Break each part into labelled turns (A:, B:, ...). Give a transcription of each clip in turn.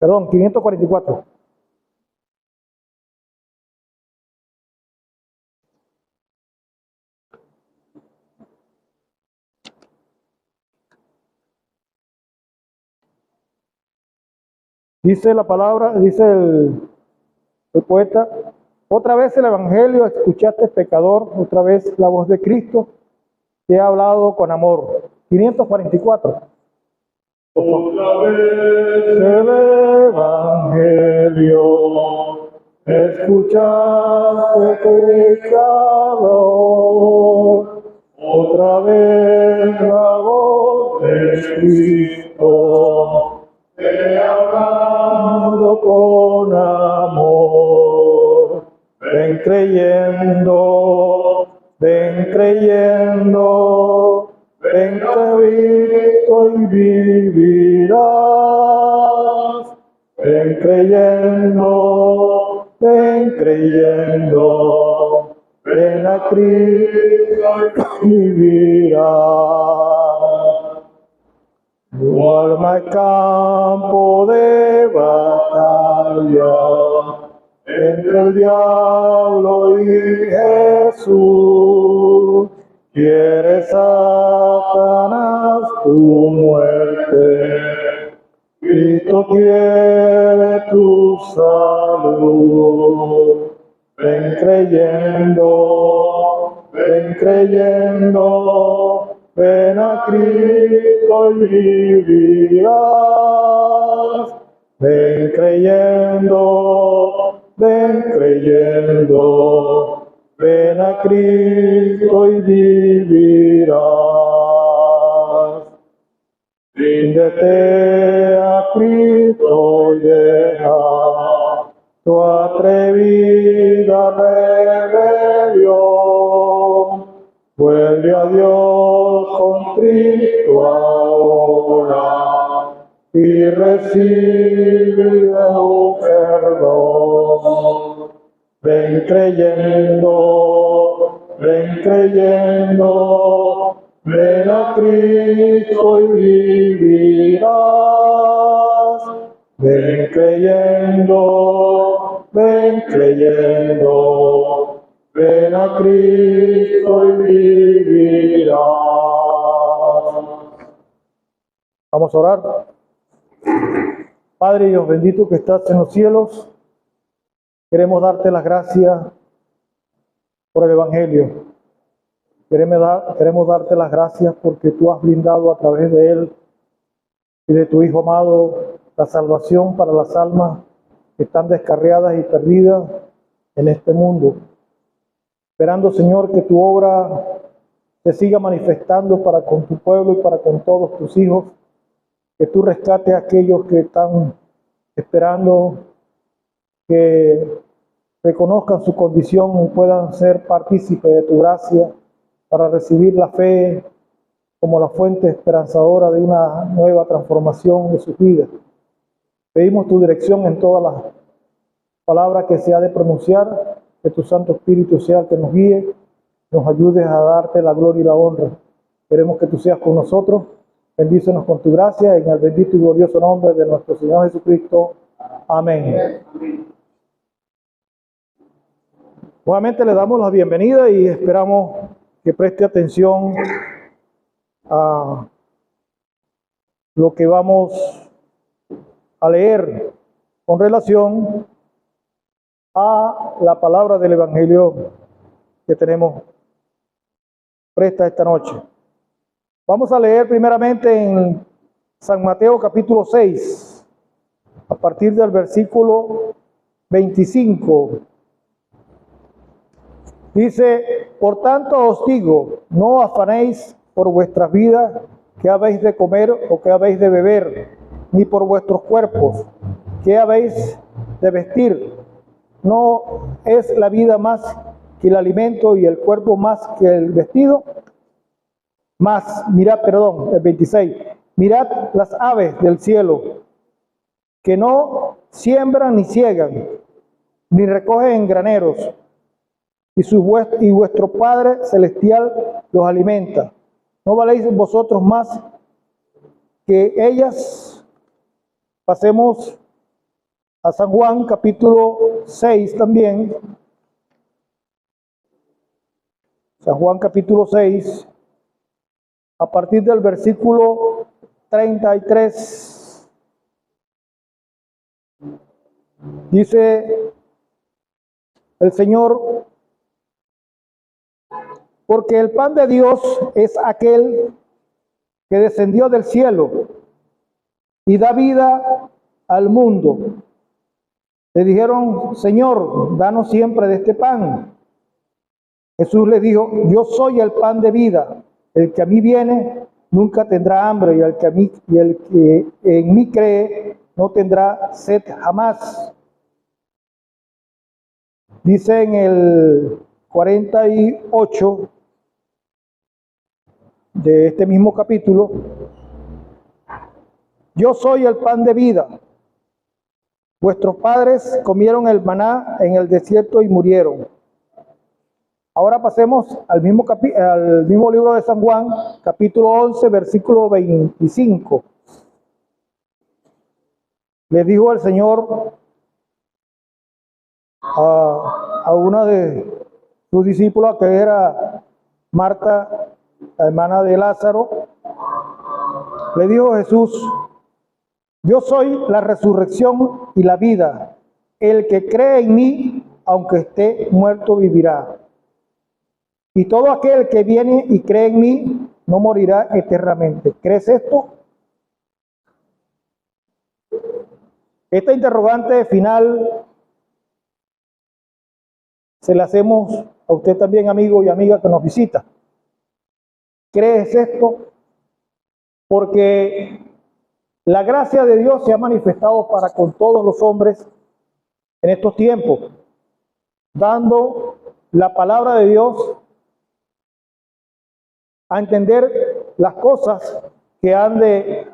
A: Perdón, 544. Dice la palabra, dice el poeta, otra vez el Evangelio escuchaste, pecador, otra vez la voz de Cristo te ha hablado con amor. 544.
B: Otra vez el Evangelio escuchaste, pecador, otra vez la voz de Cristo te ha hablado con amor. Ven creyendo, ven creyendo, ven Cristo y vivirás. Ven creyendo, ven creyendo, ven a Cristo y vivirás. Tu alma es campo de batalla entre el diablo y Jesús. Quiere Satanás tu muerte, Cristo quiere tu salud. Ven creyendo, ven creyendo, ven a Cristo y vivirás. Ven creyendo, ven creyendo, ven a Cristo y vivirás. Ríndete a Cristo y deja tu atrevida rebelión. Vuelve a Dios con Cristo ahora y recibe un perdón. Ven creyendo, ven creyendo, ven a Cristo y vivirás. Ven creyendo, ven creyendo, ven a Cristo y vivirás.
A: Vamos a orar. Padre Dios bendito que estás en los cielos, queremos darte las gracias por el Evangelio. Queremos darte las gracias porque tú has brindado a través de él y de tu Hijo amado la salvación para las almas que están descarriadas y perdidas en este mundo. Esperando, Señor, que tu obra se siga manifestando para con tu pueblo y para con todos tus hijos, que tú rescates a aquellos que están esperando que reconozcan su condición y puedan ser partícipes de tu gracia para recibir la fe como la fuente esperanzadora de una nueva transformación de sus vidas. Pedimos tu dirección en todas las palabras que se ha de pronunciar, que tu Santo Espíritu sea el que nos guíe, nos ayudes a darte la gloria y la honra. Queremos que tú seas con nosotros. Bendícenos con tu gracia en el bendito y glorioso nombre de nuestro Señor Jesucristo. Amén. Nuevamente le damos la bienvenida y esperamos que preste atención a lo que vamos a leer con relación a la palabra del Evangelio que tenemos presta esta noche. Vamos a leer primeramente en San Mateo capítulo 6, a partir del versículo 25. Dice, por tanto os digo, no afanéis por vuestras vidas, qué habéis de comer o qué habéis de beber, ni por vuestros cuerpos, qué habéis de vestir. ¿No es la vida más que el alimento y el cuerpo más que el vestido? Mirad, el 26, mirad las aves del cielo, que no siembran ni ciegan, ni recogen en graneros, y vuestro Padre Celestial los alimenta. ¿No valéis vosotros más que ellas? Pasemos a San Juan capítulo 6 también. San Juan capítulo 6, a partir del versículo 33. Dice el Señor: porque el pan de Dios es aquel que descendió del cielo y da vida al mundo. Le dijeron: Señor, danos siempre de este pan. Jesús les dijo: yo soy el pan de vida. El que a mí viene nunca tendrá hambre, y el que en mí cree no tendrá sed jamás. Dice en el 48 de este mismo capítulo: yo soy el pan de vida. Vuestros padres comieron el maná en el desierto y murieron. Ahora pasemos al mismo libro de San Juan, capítulo 11, versículo 25. Le dijo el Señor a una de sus discípulas, que era Marta, la hermana de Lázaro. Le dijo Jesús: yo soy la resurrección y la vida. El que cree en mí, aunque esté muerto, vivirá. Y todo aquel que viene y cree en mí no morirá eternamente. ¿Crees esto? Esta interrogante final se la hacemos a usted también, amigo y amiga que nos visita. ¿Crees esto? Porque la gracia de Dios se ha manifestado para con todos los hombres en estos tiempos, dando la palabra de Dios a entender las cosas que han de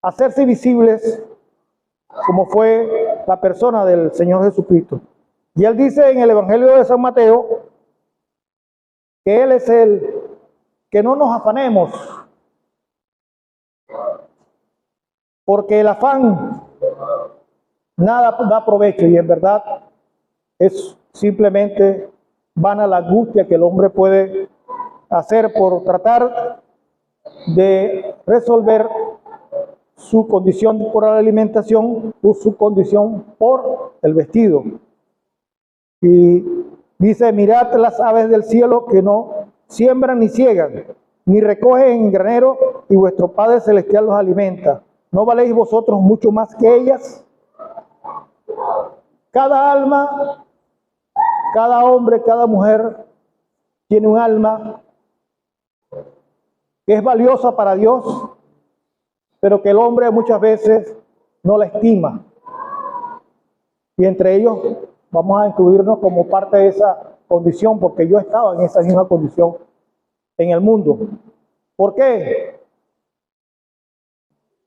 A: hacerse visibles, como fue la persona del Señor Jesucristo. Y él dice en el Evangelio de San Mateo que Él es el que no nos afanemos, porque el afán nada da provecho, y en verdad es simplemente vana la angustia que el hombre puede hacer por tratar de resolver su condición por la alimentación o su condición por el vestido. Y dice: mirad las aves del cielo, que no siembran ni ciegan, ni recogen en granero, y vuestro Padre Celestial los alimenta. ¿No valéis vosotros mucho más que ellas? Cada alma, cada hombre, cada mujer tiene un alma que es valiosa para Dios, pero que el hombre muchas veces no la estima. Y entre ellos vamos a incluirnos como parte de esa condición, porque yo estaba en esa misma condición en el mundo. ¿Por qué?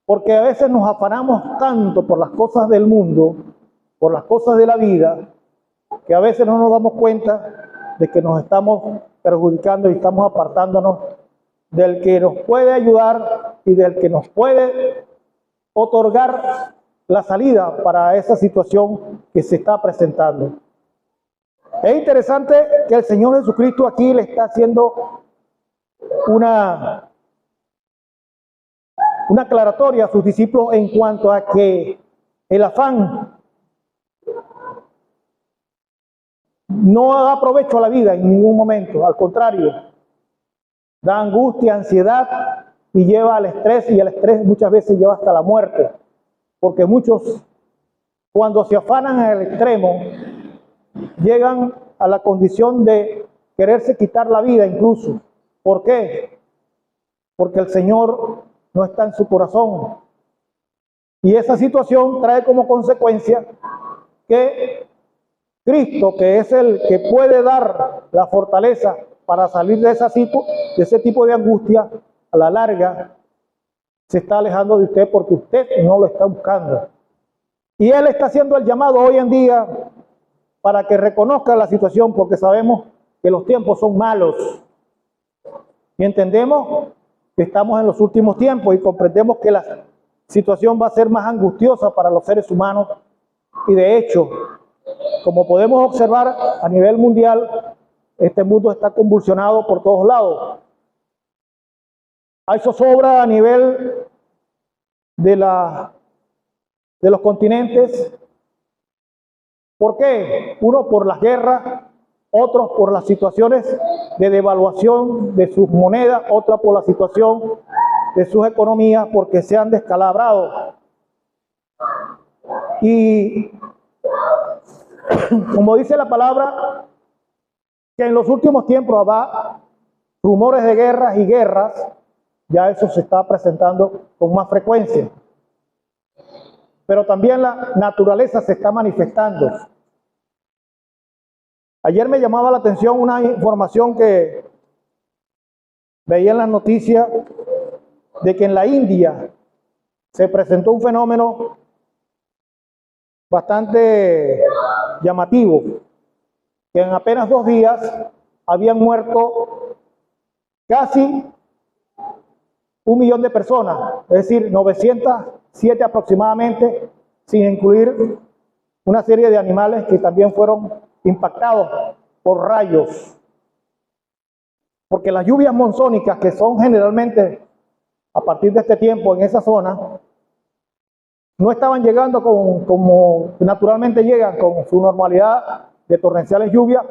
A: Porque a veces nos afanamos tanto por las cosas del mundo, por las cosas de la vida, que a veces no nos damos cuenta de que nos estamos perjudicando y estamos apartándonos del que nos puede ayudar y del que nos puede otorgar la salida para esa situación que se está presentando. Es interesante que el Señor Jesucristo aquí le está haciendo una aclaratoria a sus discípulos en cuanto a que el afán no da provecho a la vida en ningún momento, al contrario, da angustia, ansiedad y lleva al estrés, y el estrés muchas veces lleva hasta la muerte, porque muchos, cuando se afanan al extremo, llegan a la condición de quererse quitar la vida incluso. ¿Por qué? Porque el Señor no está en su corazón. Y esa situación trae como consecuencia que Cristo, que es el que puede dar la fortaleza para salir de ese tipo de angustia, a la larga se está alejando de usted, porque usted no lo está buscando. Y Él está haciendo el llamado hoy en día para que reconozca la situación, porque sabemos que los tiempos son malos. Y entendemos que estamos en los últimos tiempos, y comprendemos que las situación va a ser más angustiosa para los seres humanos y de hecho, como podemos observar a nivel mundial, este mundo está convulsionado por todos lados. Hay zozobra a nivel de los continentes. ¿Por qué? Uno por las guerras, otros por las situaciones de devaluación de sus monedas, otra por la situación de sus economías porque se han descalabrado. Y como dice la palabra, que en los últimos tiempos habrá rumores de guerras y guerras, ya eso se está presentando con más frecuencia. Pero también la naturaleza se está manifestando. Ayer me llamaba la atención una información que veía en las noticias de que en la India se presentó un fenómeno bastante llamativo, que en apenas 2 días habían muerto casi 1 millón de personas, es decir, 907 aproximadamente, sin incluir una serie de animales que también fueron impactados por rayos. Porque las lluvias monzónicas, que son generalmente a partir de este tiempo en esa zona, no estaban llegando como naturalmente llegan, con su normalidad de torrenciales lluvias,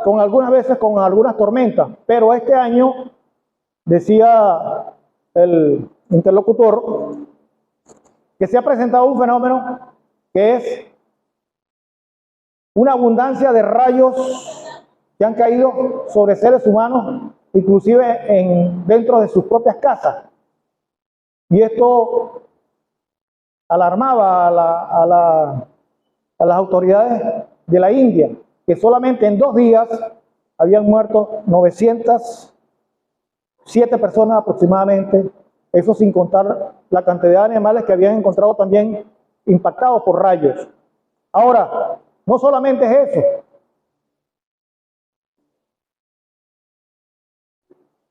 A: con algunas veces con algunas tormentas. Pero este año, decía el interlocutor, que se ha presentado un fenómeno que es una abundancia de rayos que han caído sobre seres humanos, inclusive dentro de sus propias casas. Y esto alarmaba a las autoridades de la India, que solamente en 2 días habían muerto 907 personas aproximadamente, eso sin contar la cantidad de animales que habían encontrado también impactados por rayos. Ahora, no solamente es eso.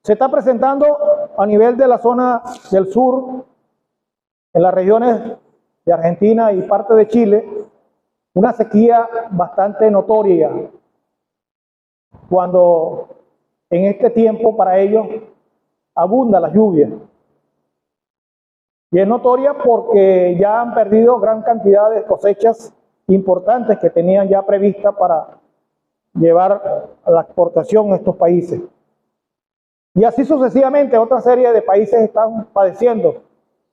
A: Se está presentando a nivel de la zona del sur, en las regiones de Argentina y parte de Chile, una sequía bastante notoria, cuando en este tiempo para ellos abunda la lluvia. Y es notoria porque ya han perdido gran cantidad de cosechas importantes que tenían ya previstas para llevar a la exportación a estos países. Y así sucesivamente otra serie de países están padeciendo.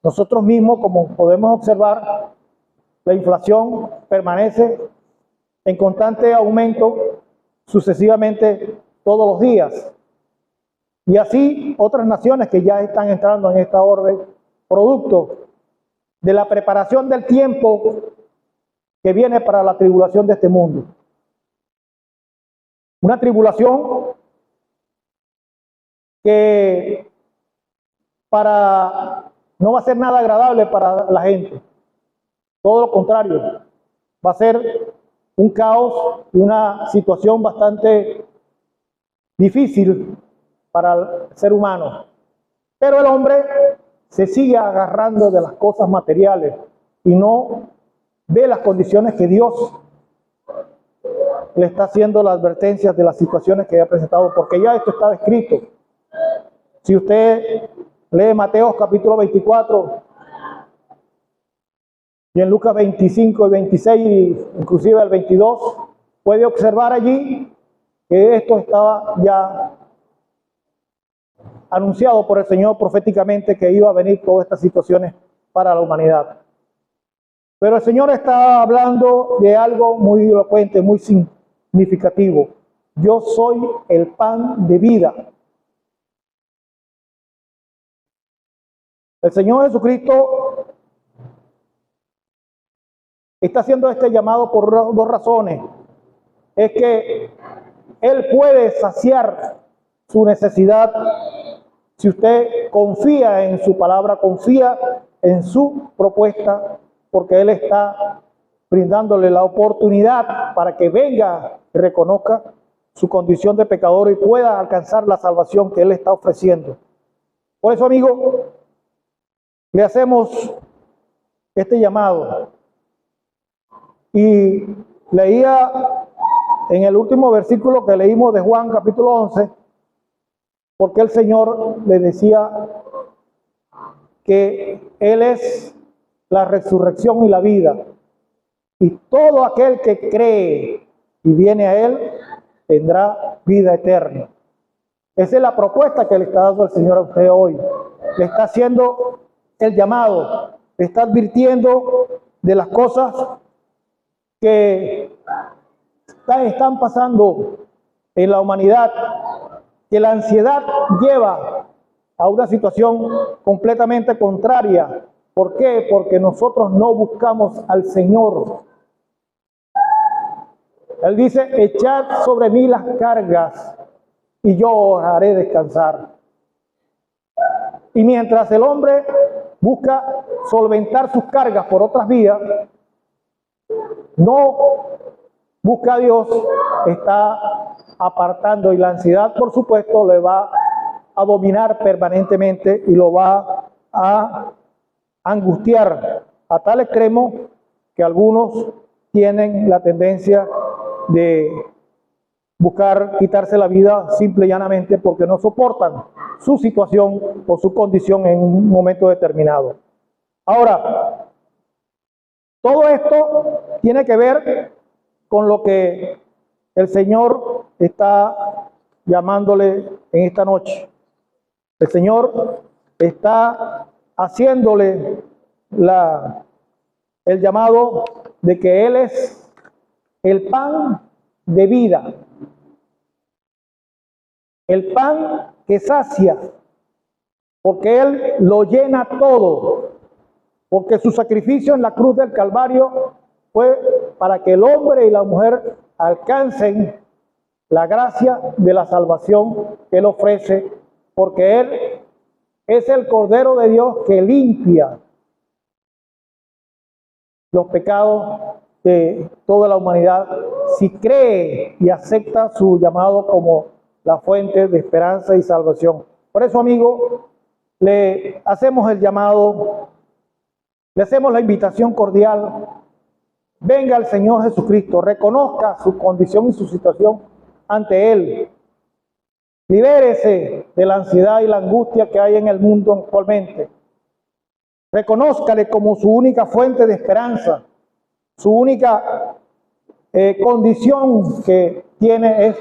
A: Nosotros mismos, como podemos observar, la inflación permanece en constante aumento sucesivamente todos los días. Y así otras naciones que ya están entrando en esta orbe, producto de la preparación del tiempo que viene para la tribulación de este mundo. Una tribulación que no va a ser nada agradable para la gente. Todo lo contrario, va a ser un caos y una situación bastante difícil para el ser humano. Pero el hombre se sigue agarrando de las cosas materiales y no ve las condiciones que Dios le está haciendo las advertencias de las situaciones que ha presentado, porque ya esto estaba escrito. Si usted lee Mateo capítulo 24 y en Lucas 25 y 26, inclusive el 22, puede observar allí que esto estaba ya anunciado por el Señor proféticamente, que iba a venir todas estas situaciones para la humanidad. Pero el Señor está hablando de algo muy elocuente, muy significativo. Yo soy el pan de vida. El Señor Jesucristo está haciendo este llamado por 2 razones. Es que Él puede saciar su necesidad si usted confía en su palabra, confía en su propuesta, porque Él está brindándole la oportunidad para que venga y reconozca su condición de pecador y pueda alcanzar la salvación que Él está ofreciendo. Por eso, amigo, le hacemos este llamado. Y leía en el último versículo que leímos de Juan capítulo 11, porque el Señor le decía que Él es la resurrección y la vida. Y todo aquel que cree y viene a Él tendrá vida eterna. Esa es la propuesta que le está dando el Señor a usted hoy. Le está haciendo el llamado, le está advirtiendo de las cosas que están pasando en la humanidad, que la ansiedad lleva a una situación completamente contraria. ¿Por qué? Porque nosotros no buscamos al Señor. Él dice, echad sobre mí las cargas y yo os haré descansar. Y mientras el hombre busca solventar sus cargas por otras vías, no busca a Dios, está apartando, y la ansiedad, por supuesto, le va a dominar permanentemente y lo va a angustiar a tal extremo que algunos tienen la tendencia de buscar quitarse la vida simple y llanamente porque no soportan su situación o su condición en un momento determinado. Ahora, todo esto tiene que ver con lo que el Señor está llamándole en esta noche. El Señor está haciéndole el llamado de que Él es el pan de vida, el pan que sacia, porque Él lo llena todo, porque su sacrificio en la cruz del Calvario fue para que el hombre y la mujer alcancen la gracia de la salvación que Él ofrece, porque Él es el Cordero de Dios que limpia los pecados de toda la humanidad si cree y acepta su llamado como la fuente de esperanza y salvación. Por eso, amigo, le hacemos el llamado, le hacemos la invitación cordial. Venga al Señor Jesucristo, reconozca su condición y su situación ante Él. Libérese de la ansiedad y la angustia que hay en el mundo actualmente. Reconózcale como su única fuente de esperanza. Su única condición que tiene es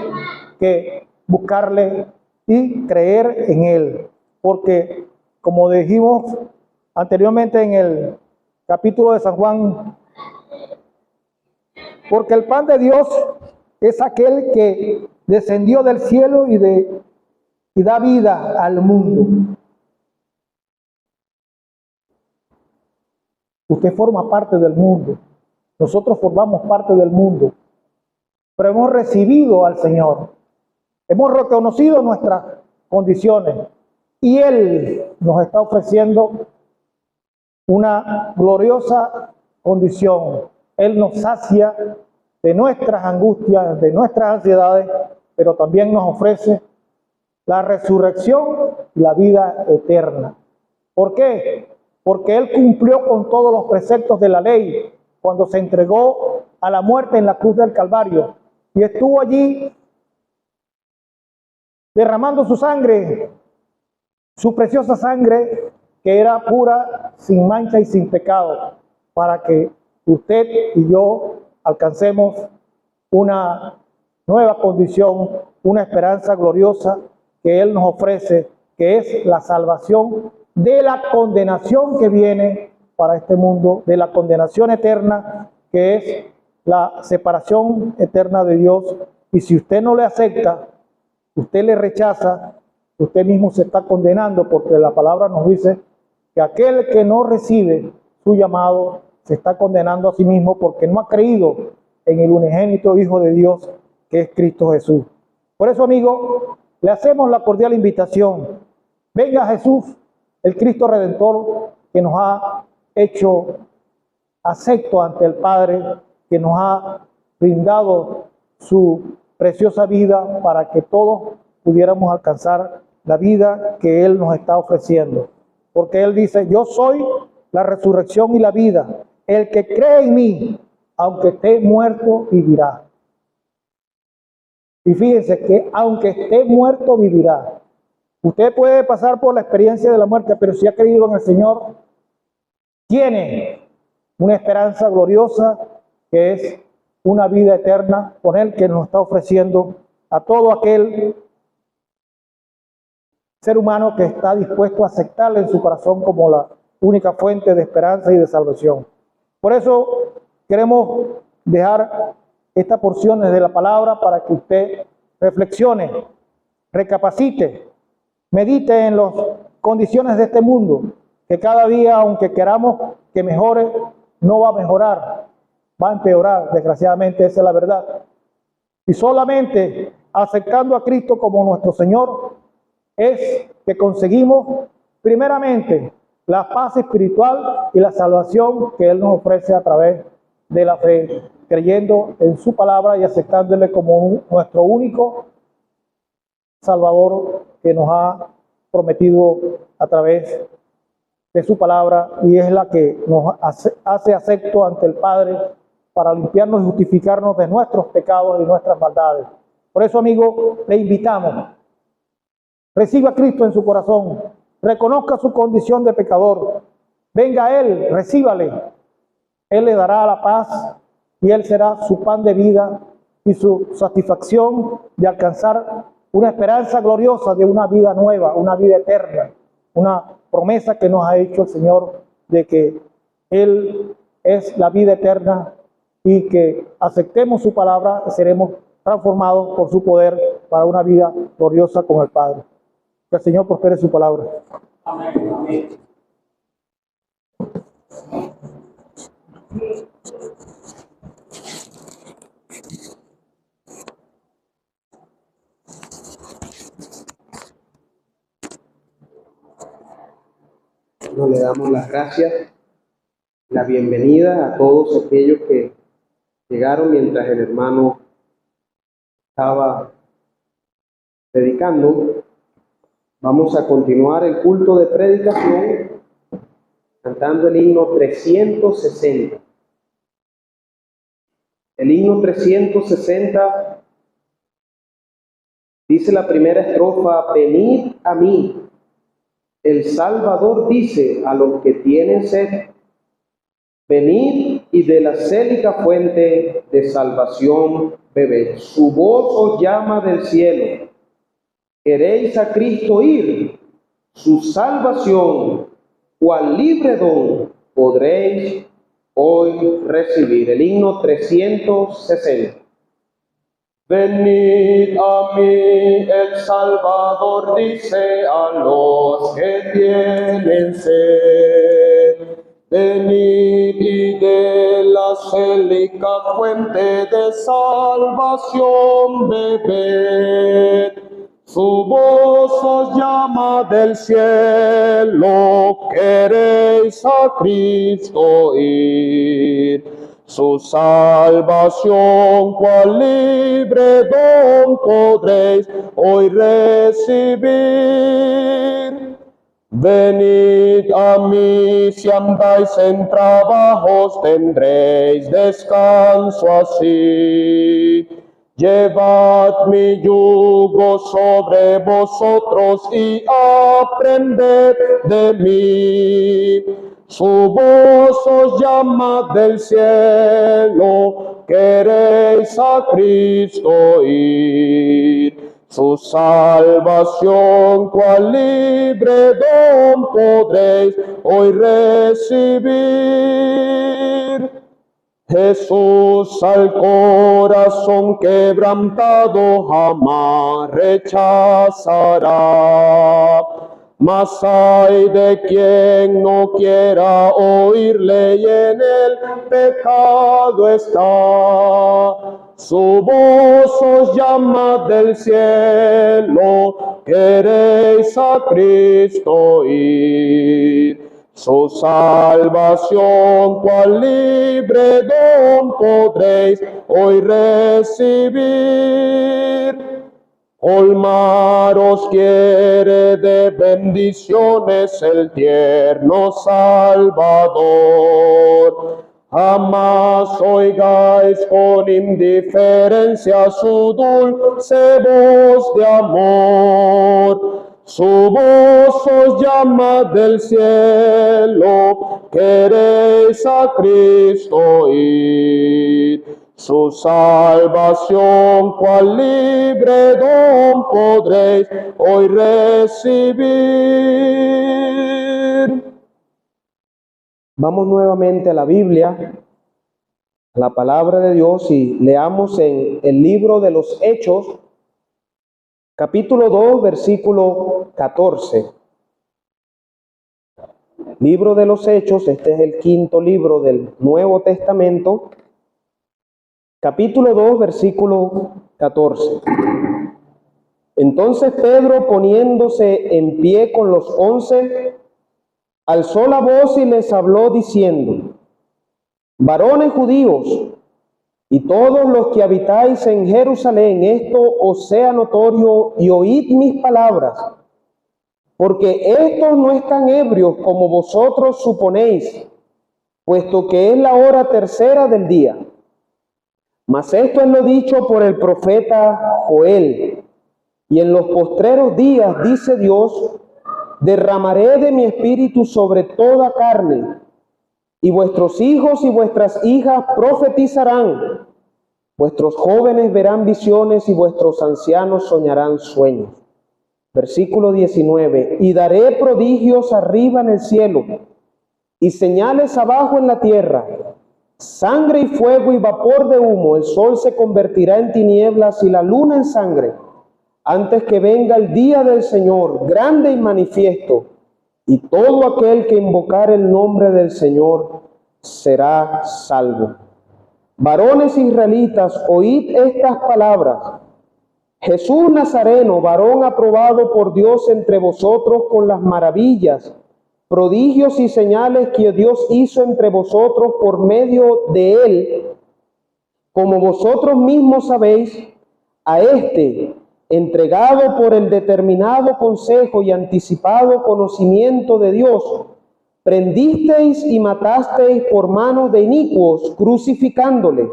A: que buscarle y creer en Él. Porque, como dijimos anteriormente en el capítulo de San Juan, porque el pan de Dios es aquel que descendió del cielo y da vida al mundo. Usted forma parte del mundo. Nosotros formamos parte del mundo. Pero hemos recibido al Señor. Hemos reconocido nuestras condiciones. Y Él nos está ofreciendo una gloriosa condición. Él nos sacia de nuestras angustias, de nuestras ansiedades, pero también nos ofrece la resurrección y la vida eterna. ¿Por qué? Porque Él cumplió con todos los preceptos de la ley cuando se entregó a la muerte en la cruz del Calvario y estuvo allí derramando su sangre, su preciosa sangre que era pura, sin mancha y sin pecado, para que usted y yo alcancemos una nueva condición, una esperanza gloriosa que Él nos ofrece, que es la salvación de la condenación que viene para este mundo, de la condenación eterna, que es la separación eterna de Dios. Y si usted no le acepta, usted le rechaza, usted mismo se está condenando, porque la palabra nos dice que aquel que no recibe su llamado se está condenando a sí mismo porque no ha creído en el unigénito Hijo de Dios, que es Cristo Jesús. Por eso, amigo, le hacemos la cordial invitación. Venga Jesús, el Cristo Redentor, que nos ha hecho acepto ante el Padre, que nos ha brindado su preciosa vida para que todos pudiéramos alcanzar la vida que Él nos está ofreciendo. porque Él dice, yo soy la resurrección y la vida. El que cree en mí, aunque esté muerto, vivirá. Y fíjense que aunque esté muerto, vivirá. Usted puede pasar por la experiencia de la muerte, pero si ha creído en el Señor, tiene una esperanza gloriosa que es una vida eterna con Él, que nos está ofreciendo a todo aquel ser humano que está dispuesto a aceptarle en su corazón como la única fuente de esperanza y de salvación. Por eso queremos dejar estas porciones de la palabra para que usted reflexione, recapacite, medite en las condiciones de este mundo, que cada día, aunque queramos que mejore, no va a mejorar, va a empeorar, desgraciadamente, esa es la verdad. Y solamente aceptando a Cristo como nuestro Señor es que conseguimos primeramente la paz espiritual y la salvación que Él nos ofrece a través de la fe, creyendo en su palabra y aceptándole como nuestro único Salvador que nos ha prometido a través de su palabra, y es la que nos hace acepto ante el Padre para limpiarnos y justificarnos de nuestros pecados y nuestras maldades. Por eso, amigo, le invitamos, reciba a Cristo en su corazón, reconozca su condición de pecador, venga a Él, recíbale, Él le dará la paz y Él será su pan de vida y su satisfacción de alcanzar una esperanza gloriosa de una vida nueva, una vida eterna, una promesa que nos ha hecho el Señor de que Él es la vida eterna y que aceptemos su palabra y seremos transformados por su poder para una vida gloriosa con el Padre. Que el Señor prospere su palabra.
C: Amén. Amén.
D: Bueno, le damos las gracias, la bienvenida a todos aquellos que llegaron mientras el hermano estaba predicando. Vamos a continuar el culto de predicación cantando el himno 360. El himno 360 dice la primera estrofa: venid a mí. El Salvador dice a los que tienen sed: venid y de la célica fuente de salvación bebed. Su voz os llama del cielo. ¿Queréis a Cristo ir? Su salvación, cual libre don, podréis hoy recibir. El himno 360.
B: Venid a mí, el Salvador dice a los que tienen sed. Venid y de la célica fuente de salvación bebed. Su voz os llama del cielo, queréis a Cristo ir. Su salvación, cual libre don, podréis hoy recibir. Venid a mí, si andáis en trabajos, tendréis descanso así. Llevad mi yugo sobre vosotros y aprended de mí. Su voz os llama del cielo, queréis a Cristo ir. Su salvación, cual libre don, podréis hoy recibir. Jesús al corazón quebrantado jamás rechazará. Mas hay de quien no quiera oírle y en el pecado está. Su voz os llama del cielo, queréis a Cristo ir. Su salvación, cual libre don, podréis hoy recibir. Colmaros quiere de bendiciones el tierno Salvador. Jamás oigáis con indiferencia su dulce voz de amor. Su voz os llama del cielo, queréis a Cristo oír. Su salvación, cual libre don, podréis hoy recibir.
D: Vamos nuevamente a la Biblia, a la palabra de Dios, y leamos en el libro de los Hechos, capítulo 2, versículo 14. Libro de los Hechos, este es el quinto libro del Nuevo Testamento, capítulo 2, versículo 14. Entonces Pedro, poniéndose en pie con los 11, alzó la voz y les habló diciendo: varones judíos, y todos los que habitáis en Jerusalén, esto os sea notorio, y oíd mis palabras, porque estos no están ebrios como vosotros suponéis, puesto que es la hora tercera del día. Mas esto es lo dicho por el profeta Joel: y en los postreros días, dice Dios, derramaré de mi espíritu sobre toda carne, y vuestros hijos y vuestras hijas profetizarán, vuestros jóvenes verán visiones y vuestros ancianos soñarán sueños. Versículo 19. Y daré prodigios arriba en el cielo, y señales abajo en la tierra, sangre y fuego y vapor de humo. El sol se convertirá en tinieblas y la luna en sangre, antes que venga el día del Señor, grande y manifiesto, y todo aquel que invocare el nombre del Señor será salvo. Varones israelitas, oíd estas palabras. Jesús Nazareno, varón aprobado por Dios entre vosotros con las maravillas, prodigios y señales que Dios hizo entre vosotros por medio de él, como vosotros mismos sabéis, a este, entregado por el determinado consejo y anticipado conocimiento de Dios, prendisteis y matasteis por manos de inicuos, crucificándole,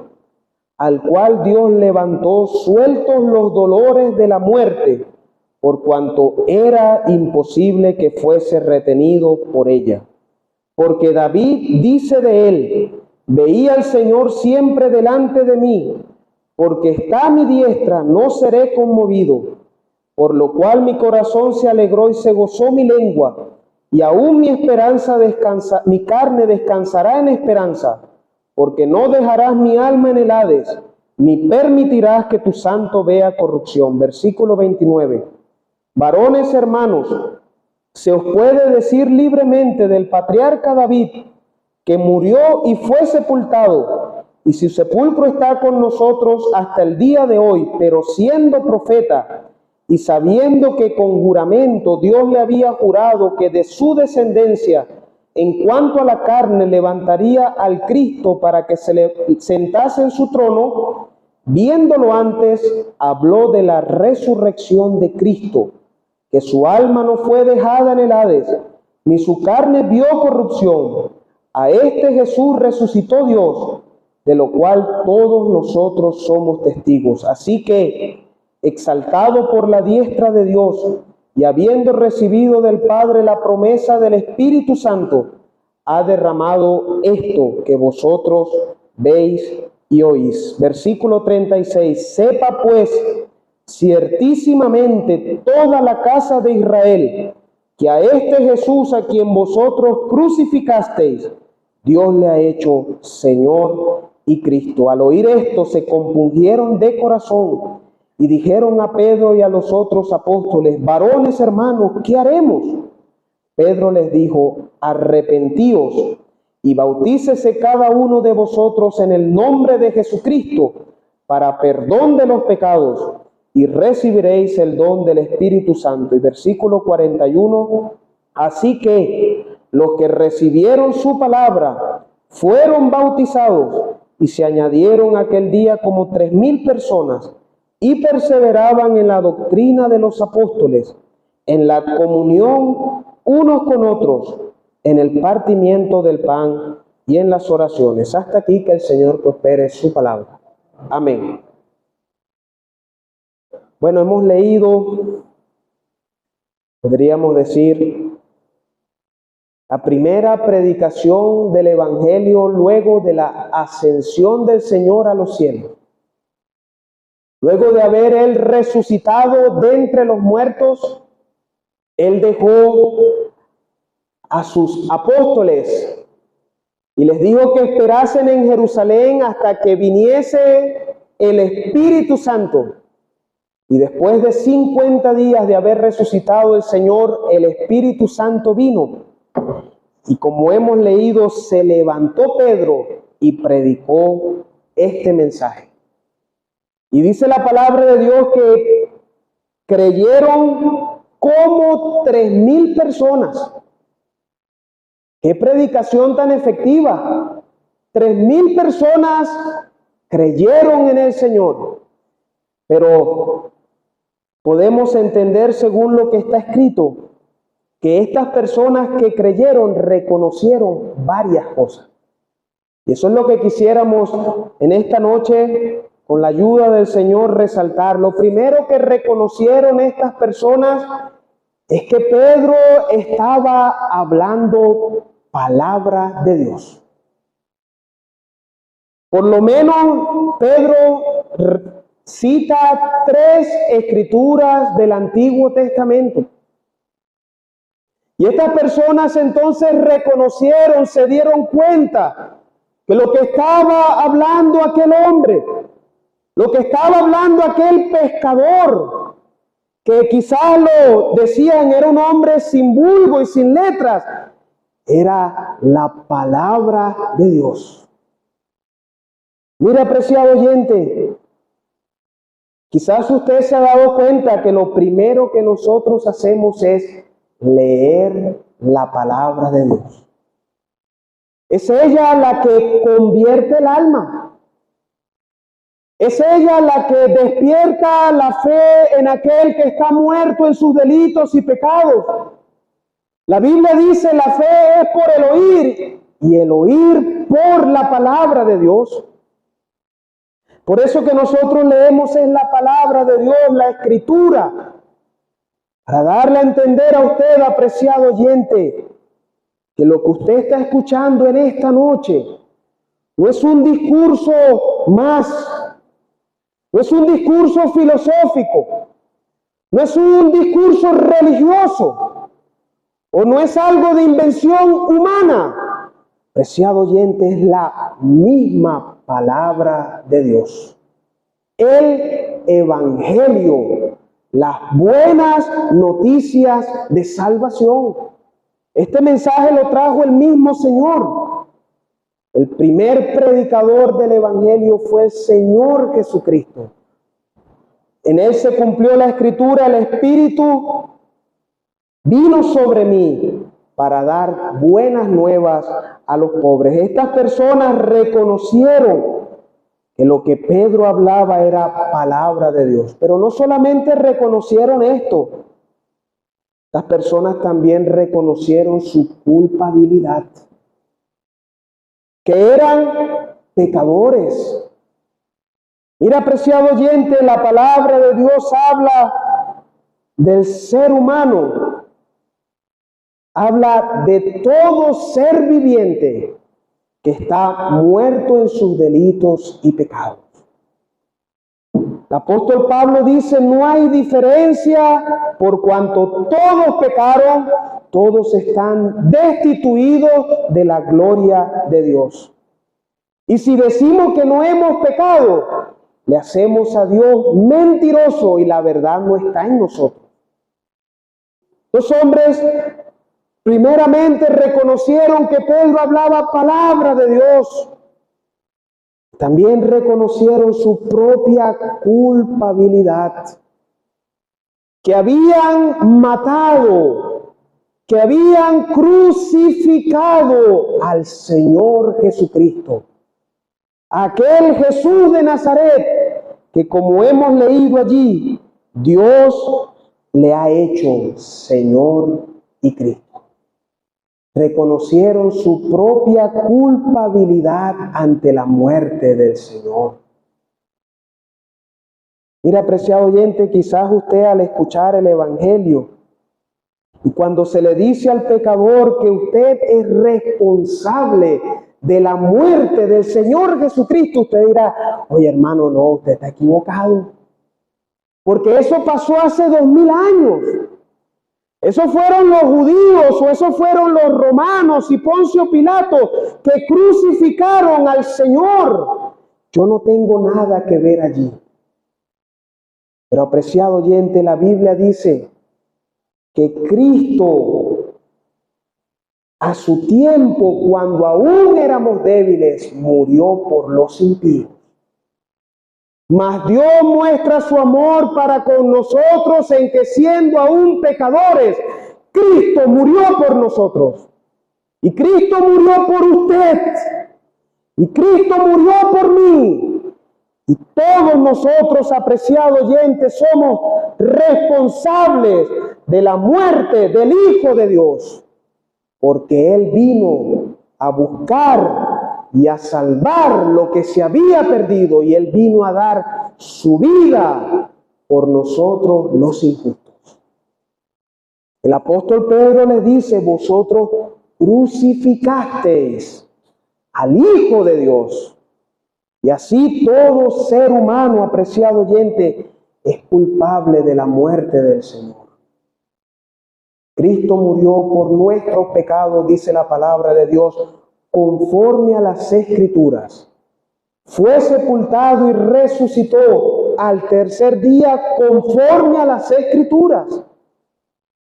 D: al cual Dios levantó sueltos los dolores de la muerte, por cuanto era imposible que fuese retenido por ella. Porque David dice de él: veía al Señor siempre delante de mí, porque está a mi diestra, no seré conmovido. Por lo cual mi corazón se alegró y se gozó mi lengua, y aún mi carne descansará en esperanza, porque no dejarás mi alma en el Hades, ni permitirás que tu santo vea corrupción. Versículo 29. Varones hermanos, se os puede decir libremente del patriarca David, que murió y fue sepultado, y su sepulcro está con nosotros hasta el día de hoy, pero siendo profeta, y sabiendo que con juramento Dios le había jurado que de su descendencia, en cuanto a la carne, levantaría al Cristo para que se le sentase en su trono, viéndolo antes, habló de la resurrección de Cristo, que su alma no fue dejada en el Hades, ni su carne vio corrupción. A este Jesús resucitó Dios, de lo cual todos nosotros somos testigos. Así que, exaltado por la diestra de Dios, y habiendo recibido del Padre la promesa del Espíritu Santo, ha derramado esto que vosotros veis y oís. Versículo 36. Sepa pues ciertísimamente toda la casa de Israel, que a este Jesús a quien vosotros crucificasteis, Dios le ha hecho Señor y Cristo. Al oír esto se compungieron de corazón y dijeron a Pedro y a los otros apóstoles: varones hermanos, ¿qué haremos? Pedro les dijo: arrepentíos y bautícese cada uno de vosotros en el nombre de Jesucristo para perdón de los pecados, y recibiréis el don del Espíritu Santo. Y versículo 41, así que los que recibieron su palabra fueron bautizados, y se añadieron aquel día como 3,000 personas. y perseveraban en la doctrina de los apóstoles, en la comunión unos con otros, en el partimiento del pan y en las oraciones. Hasta aquí, que el Señor prospere su palabra. Amén. Bueno, hemos leído, podríamos decir, la primera predicación del Evangelio luego de la ascensión del Señor a los cielos. Luego de haber Él resucitado de entre los muertos, Él dejó a sus apóstoles y les dijo que esperasen en Jerusalén hasta que viniese el Espíritu Santo. Y después de 50 días de haber resucitado el Señor, el Espíritu Santo vino. Y como hemos leído, se levantó Pedro y predicó este mensaje. Y dice la palabra de Dios que creyeron como 3,000 personas. ¡Qué predicación tan efectiva! 3,000 personas creyeron en el Señor. Pero podemos entender, según lo que está escrito, que estas personas que creyeron reconocieron varias cosas. Y eso es lo que quisiéramos en esta noche, con la ayuda del Señor, resaltar. Lo primero que reconocieron estas personas es que Pedro estaba hablando palabra de Dios. Por lo menos Pedro cita 3 escrituras del Antiguo Testamento. Y estas personas entonces reconocieron, se dieron cuenta que lo que estaba hablando aquel hombre, lo que estaba hablando aquel pescador, que quizás lo decían era un hombre sin vulgo y sin letras, era la palabra de Dios. Mira, apreciado oyente, quizás usted se ha dado cuenta que lo primero que nosotros hacemos es leer la palabra de Dios. Es ella la que convierte el alma. Es ella la que despierta la fe en aquel que está muerto en sus delitos y pecados. La Biblia dice, la fe es por el oír, y el oír por la palabra de Dios. Por eso que nosotros leemos es la palabra de Dios, la Escritura, para darle a entender a usted, apreciado oyente, que lo que usted está escuchando en esta noche no es un discurso más, no es un discurso filosófico, no es un discurso religioso, o no es algo de invención humana. Apreciado oyente, es la misma palabra de Dios. El Evangelio, las buenas noticias de salvación. Este mensaje lo trajo el mismo Señor. El primer predicador del Evangelio fue el Señor Jesucristo. En Él se cumplió la Escritura, el Espíritu vino sobre mí para dar buenas nuevas a los pobres. Estas personas reconocieron que lo que Pedro hablaba era palabra de Dios. Pero no solamente reconocieron esto, las personas también reconocieron su culpabilidad, que eran pecadores. Mira, apreciado oyente, la palabra de Dios habla del ser humano, habla de todo ser viviente que está muerto en sus delitos y pecados. El apóstol Pablo dice, no hay diferencia por cuanto todos pecaron, todos están destituidos de la gloria de Dios. Y si decimos que no hemos pecado, le hacemos a Dios mentiroso y la verdad no está en nosotros. Los hombres primeramente reconocieron que Pedro hablaba palabra de Dios. También reconocieron su propia culpabilidad, que habían matado, que habían crucificado al Señor Jesucristo. Aquel Jesús de Nazaret
B: que, como hemos leído allí, Dios le ha hecho Señor y Cristo. Reconocieron su propia culpabilidad ante la muerte del Señor. Mira, apreciado oyente, quizás usted al escuchar el Evangelio y cuando se le dice al pecador que usted es responsable de la muerte del Señor Jesucristo, usted dirá: oye, hermano, no, usted está equivocado. Porque eso pasó hace 2000 años. Esos fueron los judíos, o esos fueron los romanos y Poncio Pilato que crucificaron al Señor. Yo no tengo nada que ver allí. Pero, apreciado oyente, la Biblia dice que Cristo, a su tiempo, cuando aún éramos débiles, murió por los impíos. Mas Dios muestra su amor para con nosotros en que, siendo aún pecadores, Cristo murió por nosotros. Y Cristo murió por usted. Y Cristo murió por mí. Y todos nosotros, apreciado oyente, somos responsables de la muerte del Hijo de Dios. Porque Él vino a buscar y a salvar lo que se había perdido, y Él vino a dar su vida por nosotros los injustos. El apóstol Pedro les dice: vosotros crucificasteis al Hijo de Dios. Y así todo ser humano, apreciado oyente, es culpable de la muerte del Señor. Cristo murió por nuestros pecados, dice la palabra de Dios, conforme a las Escrituras. Fue sepultado y resucitó al tercer día, conforme a las Escrituras.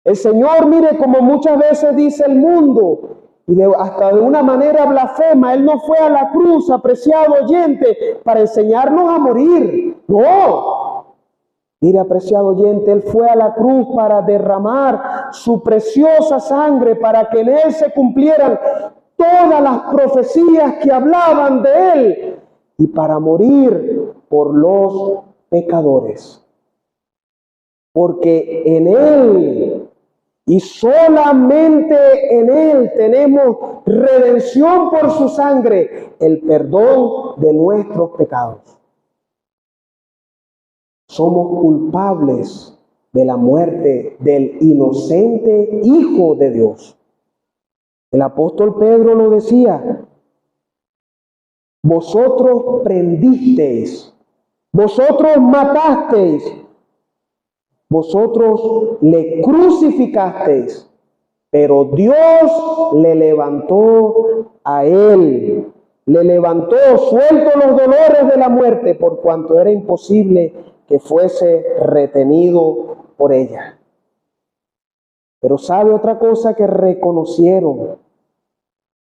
B: El Señor, mire, como muchas veces dice el mundo, y hasta de una manera blasfema, Él no fue a la cruz, apreciado oyente, para enseñarnos a morir. No. Mire, apreciado oyente, Él fue a la cruz para derramar su preciosa sangre, para que en Él se cumplieran todas las profecías que hablaban de Él, y para morir por los pecadores. Porque en Él, y solamente en Él, tenemos redención por su sangre, el perdón de nuestros pecados. Somos culpables de la muerte del inocente Hijo de Dios. El apóstol Pedro lo decía: vosotros prendisteis, vosotros matasteis, vosotros le crucificasteis, pero Dios le levantó a Él, le levantó suelto los dolores de la muerte, por cuanto era imposible que fuese retenido por ella. Pero ¿sabe otra cosa que reconocieron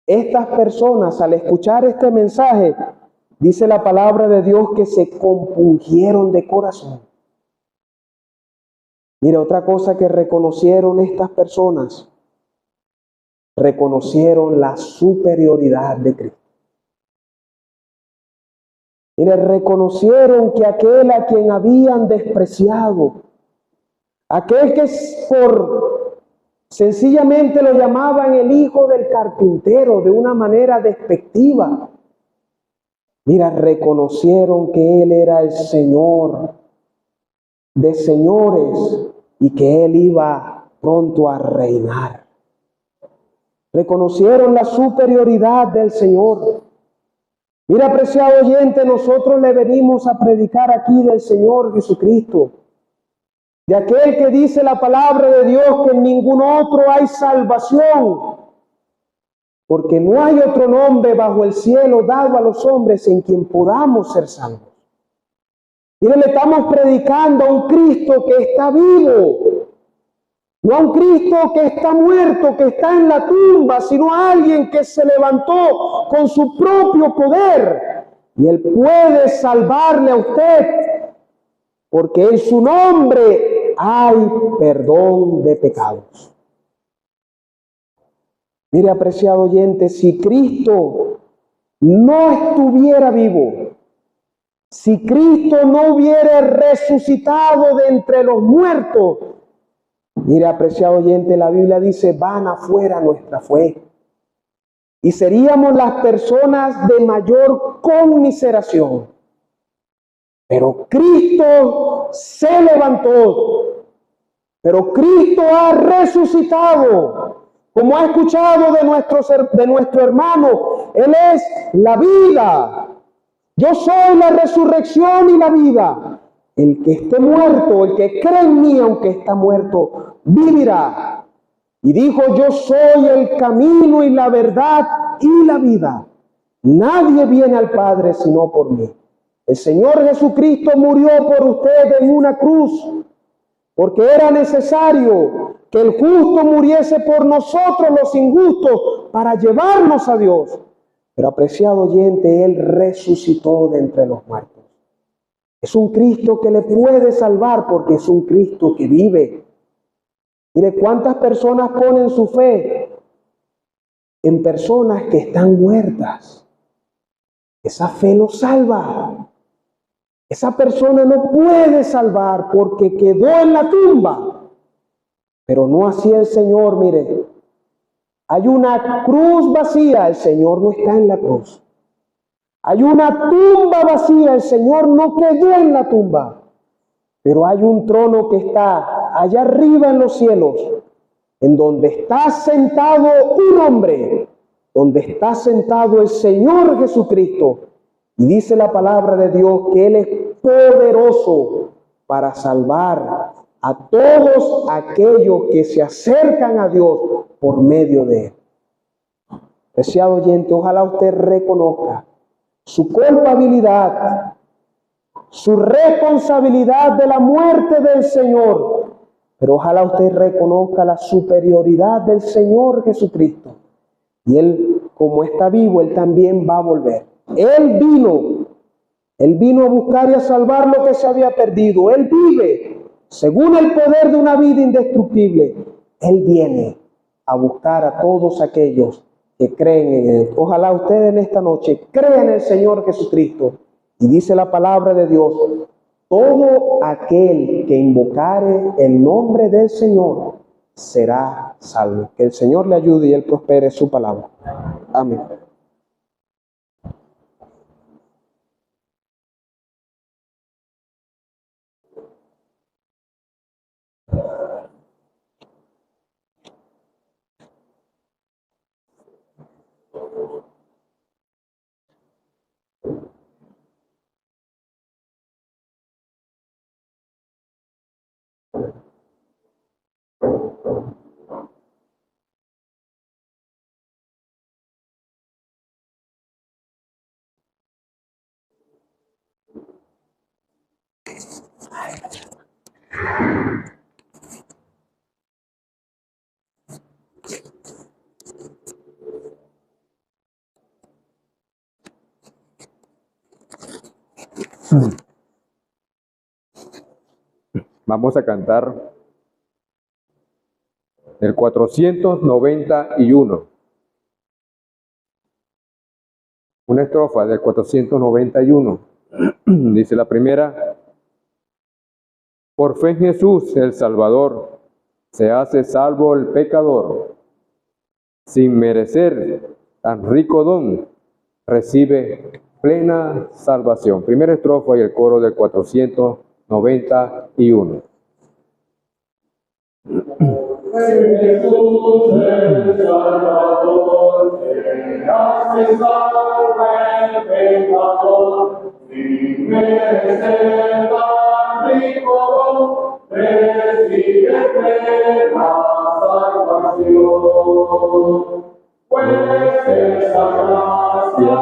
B: estas personas al escuchar este mensaje? Dice la palabra de Dios que se compungieron de corazón. Mira, otra cosa que reconocieron estas personas, reconocieron la superioridad de Cristo. Mira, reconocieron que aquel a quien habían despreciado, aquel que sencillamente lo llamaban el hijo del carpintero de una manera despectiva, mira, reconocieron que Él era el Señor de señores y que Él iba pronto a reinar. Reconocieron la superioridad del Señor. Mira, apreciado oyente, nosotros le venimos a predicar aquí del Señor Jesucristo, de aquel que dice la palabra de Dios que en ningún otro hay salvación, porque no hay otro nombre bajo el cielo dado a los hombres en quien podamos ser salvos. Mire, le estamos predicando a un Cristo que está vivo, no a un Cristo que está muerto, que está en la tumba, sino a alguien que se levantó con su propio poder, y Él puede salvarle a usted, porque en su nombre hay perdón de pecados. Mire, apreciado oyente, si Cristo no estuviera vivo, Si Cristo no hubiera resucitado de entre los muertos, mire, apreciado oyente, la Biblia dice, van afuera nuestra fe. Y seríamos las personas de mayor conmiseración. Pero Cristo se levantó. Pero Cristo ha resucitado. Como ha escuchado de nuestro hermano, Él es la vida. Yo soy la resurrección y la vida. El que esté muerto, el que cree en mí, aunque está muerto, vivirá. Y dijo, yo soy el camino y la verdad y la vida. Nadie viene al Padre sino por mí. El Señor Jesucristo murió por usted en una cruz, porque era necesario que el justo muriese por nosotros los injustos para llevarnos a Dios. Pero apreciado oyente, Él resucitó de entre los muertos. Es un Cristo que le puede salvar porque es un Cristo que vive. Mire, ¿cuántas personas ponen su fe en personas que están muertas? Esa fe no salva. Esa persona no puede salvar porque quedó en la tumba. Pero no así el Señor, mire. Hay una cruz vacía, el Señor no está en la cruz. Hay una tumba vacía, el Señor no quedó en la tumba. Pero hay un trono que está allá arriba en los cielos, en donde está sentado un hombre, donde está sentado el Señor Jesucristo. Y dice la palabra de Dios que Él es poderoso para salvar a todos aquellos que se acercan a Dios por medio de Él. Preciado oyente, ojalá usted reconozca su culpabilidad, su responsabilidad de la muerte del Señor, pero ojalá usted reconozca la superioridad del Señor Jesucristo. Y Él, como está vivo, Él también va a volver. Él vino a buscar y a salvar lo que se había perdido. Él vive, según el poder de una vida indestructible. Él viene a buscar a todos aquellos que creen en Él. Ojalá usted en esta noche crea en el Señor Jesucristo. Y dice la palabra de Dios, todo aquel que invocare el nombre del Señor será salvo. Que el Señor le ayude y Él prospere su palabra. Amén.
C: Vamos a cantar el 491. Una estrofa del 491. Dice la primera: por fe en Jesús el Salvador, se hace salvo el pecador. Sin merecer tan rico don, recibe plena salvación. Primera estrofa y el coro del 491.
E: En Jesús el Salvador, se hace salvo el pecador, sin merecer tan rico don, recibe plena salvación. Pues esa gracia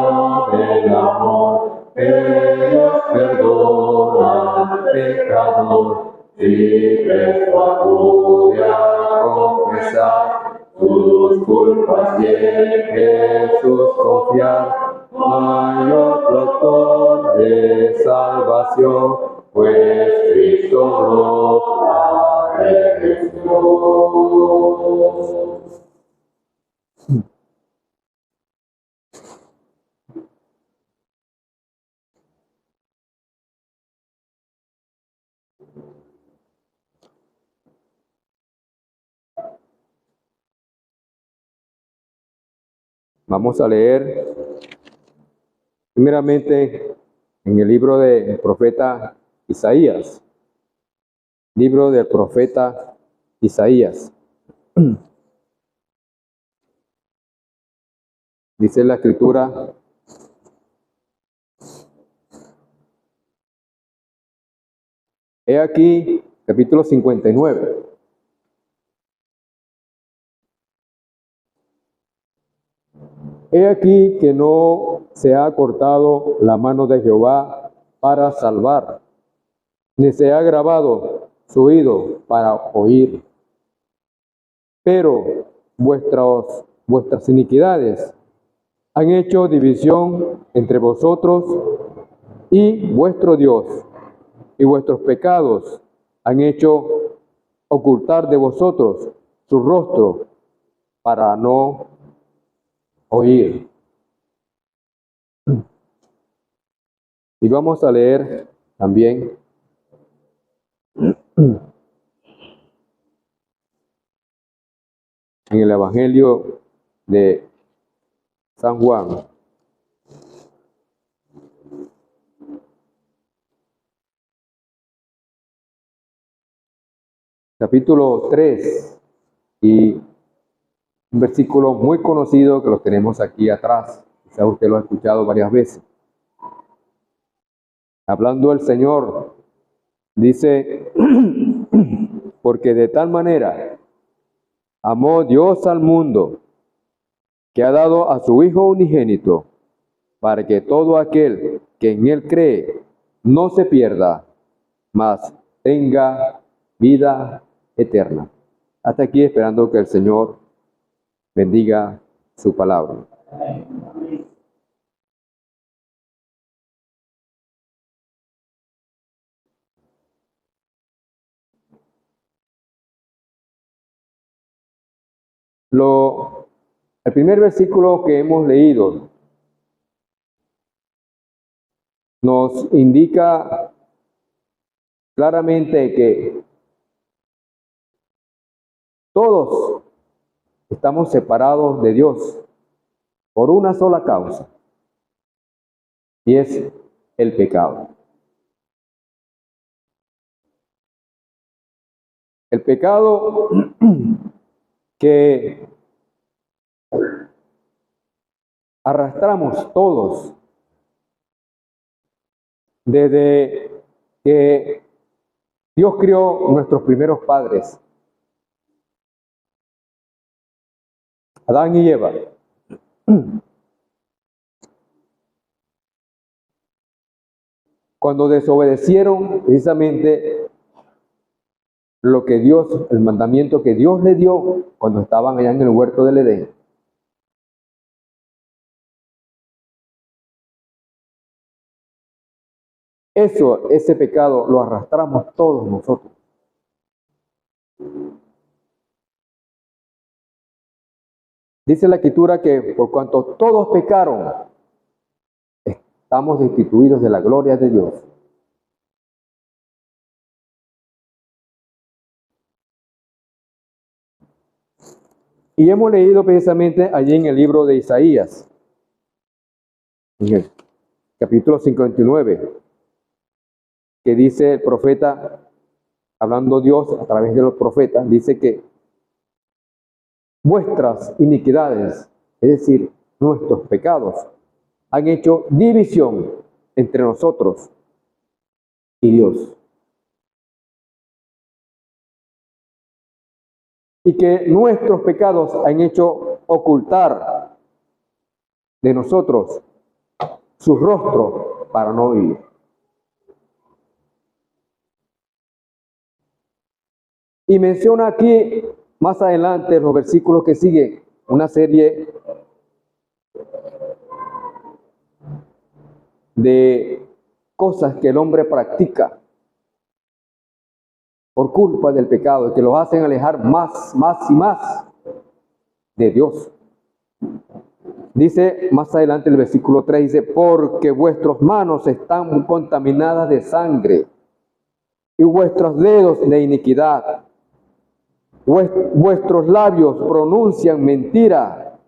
E: del amor que Dios perdona al pecador, si presto acude a confesar sus culpas y en Jesús confiar, mayor doctor de salvación, pues Cristo logra redención.
C: Vamos a leer primeramente en el libro del profeta Isaías. Libro del profeta Isaías. Dice la escritura: he aquí, capítulo 59. He aquí que no se ha cortado la mano de Jehová para salvar, ni se ha agravado su oído para oír. Pero vuestras iniquidades han hecho división entre vosotros y vuestro Dios, y vuestros pecados han hecho ocultar de vosotros su rostro para no oír. Y vamos a leer también en el Evangelio de San Juan, capítulo 3, y un versículo muy conocido que lo tenemos aquí atrás. Quizás usted lo ha escuchado varias veces. Hablando el Señor, dice: porque de tal manera amó Dios al mundo, que ha dado a su Hijo unigénito, para que todo aquel que en Él cree no se pierda, mas tenga vida eterna. Hasta aquí, esperando que el Señor bendiga su palabra. El primer versículo que hemos leído nos indica claramente que todos estamos separados de Dios por una sola causa, y es el pecado. El pecado que arrastramos todos desde que Dios crió nuestros primeros padres, Adán y Eva. Cuando desobedecieron precisamente lo que Dios, el mandamiento que Dios le dio cuando estaban allá en el huerto del Edén. Ese pecado lo arrastramos todos nosotros. Dice la Escritura que por cuanto todos pecaron, estamos destituidos de la gloria de Dios. Y hemos leído precisamente allí en el libro de Isaías, en el capítulo 59, que dice el profeta, hablando Dios a través de los profetas, dice que vuestras iniquidades, es decir, nuestros pecados, han hecho división entre nosotros y Dios. Y que nuestros pecados han hecho ocultar de nosotros su rostro para no oír. Y menciona aquí, más adelante, en los versículos que siguen, una serie de cosas que el hombre practica por culpa del pecado, que los hacen alejar más y más de Dios. Dice más adelante el versículo 3, dice: porque vuestras manos están contaminadas de sangre y vuestros dedos de iniquidad. Vuestros labios pronuncian mentira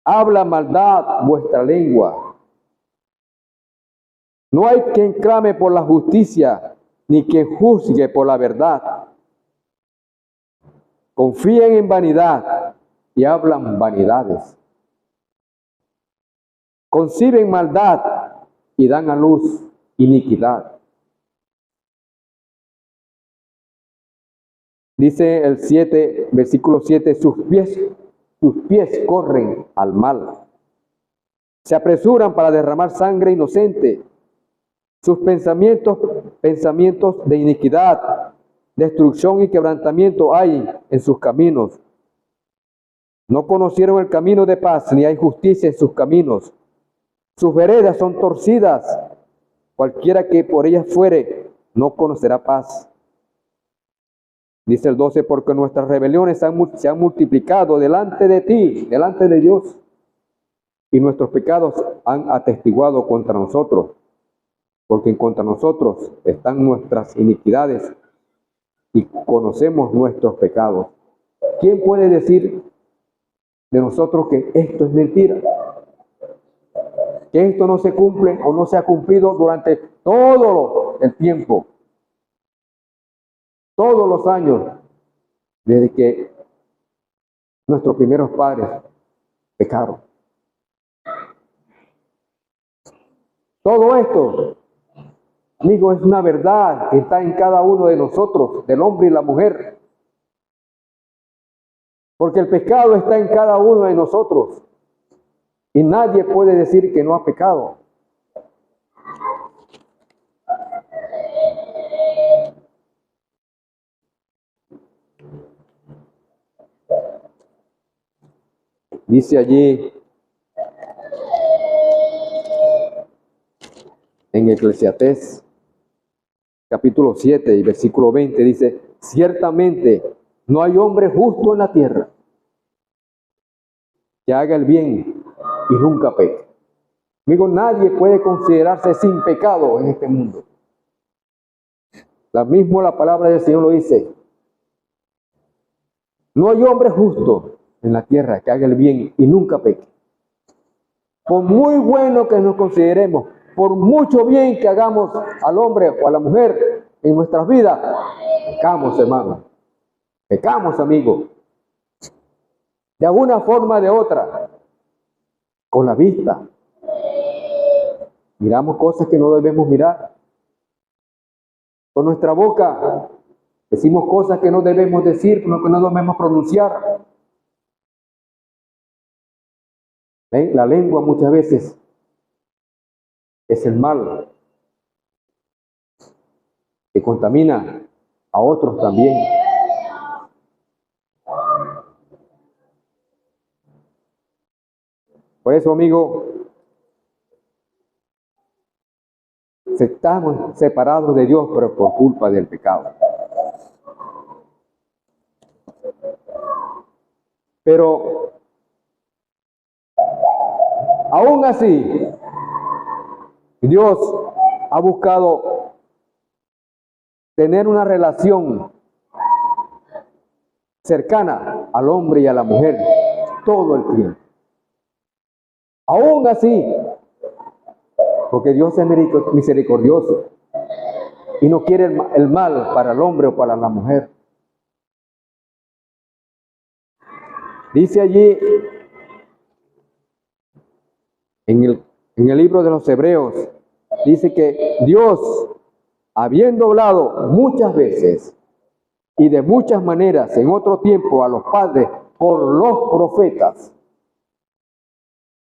C: habla maldad vuestra lengua. No hay quien clame por la justicia, ni quien juzgue por la verdad. Confían en vanidad y hablan vanidades. Conciben maldad y dan a luz iniquidad. Dice el 7, versículo 7, sus pies corren al mal. Se apresuran para derramar sangre inocente. Sus pensamientos de iniquidad, destrucción y quebrantamiento hay en sus caminos. No conocieron el camino de paz, ni hay justicia en sus caminos. Sus veredas son torcidas. Cualquiera que por ellas fuere, no conocerá paz. Dice el 12, porque nuestras rebeliones se han multiplicado delante de ti, delante de Dios, y nuestros pecados han atestiguado contra nosotros, porque contra nosotros están nuestras iniquidades y conocemos nuestros pecados. ¿Quién puede decir de nosotros que esto es mentira? Que esto no se cumple o no se ha cumplido durante todo el tiempo, todos los años, desde que nuestros primeros padres pecaron. Todo esto, amigo, es una verdad que está en cada uno de nosotros, del hombre y la mujer. Porque el pecado está en cada uno de nosotros. Y nadie puede decir que no ha pecado. Dice allí en Eclesiastés capítulo 7 y versículo 20, dice, ciertamente no hay hombre justo en la tierra que haga el bien y nunca peque. Amigo, nadie puede considerarse sin pecado en este mundo. La palabra del Señor lo dice. No hay hombre justo en la tierra que haga el bien y nunca peque. Por muy bueno que nos consideremos, por mucho bien que hagamos al hombre o a la mujer en nuestras vidas, pecamos, hermano. Pecamos, amigo. De alguna forma o de otra. Con la vista. Miramos cosas que no debemos mirar. Con nuestra boca decimos cosas que no debemos decir, que no debemos pronunciar. La lengua muchas veces es el mal que contamina a otros también. Por eso, amigo, estamos separados de Dios, pero por culpa del pecado. Pero aún así, Dios ha buscado tener una relación cercana al hombre y a la mujer todo el tiempo. Aún así, porque Dios es misericordioso y no quiere el mal para el hombre o para la mujer. Dice allí en el libro de los Hebreos, dice que Dios, habiendo hablado muchas veces y de muchas maneras en otro tiempo a los padres por los profetas,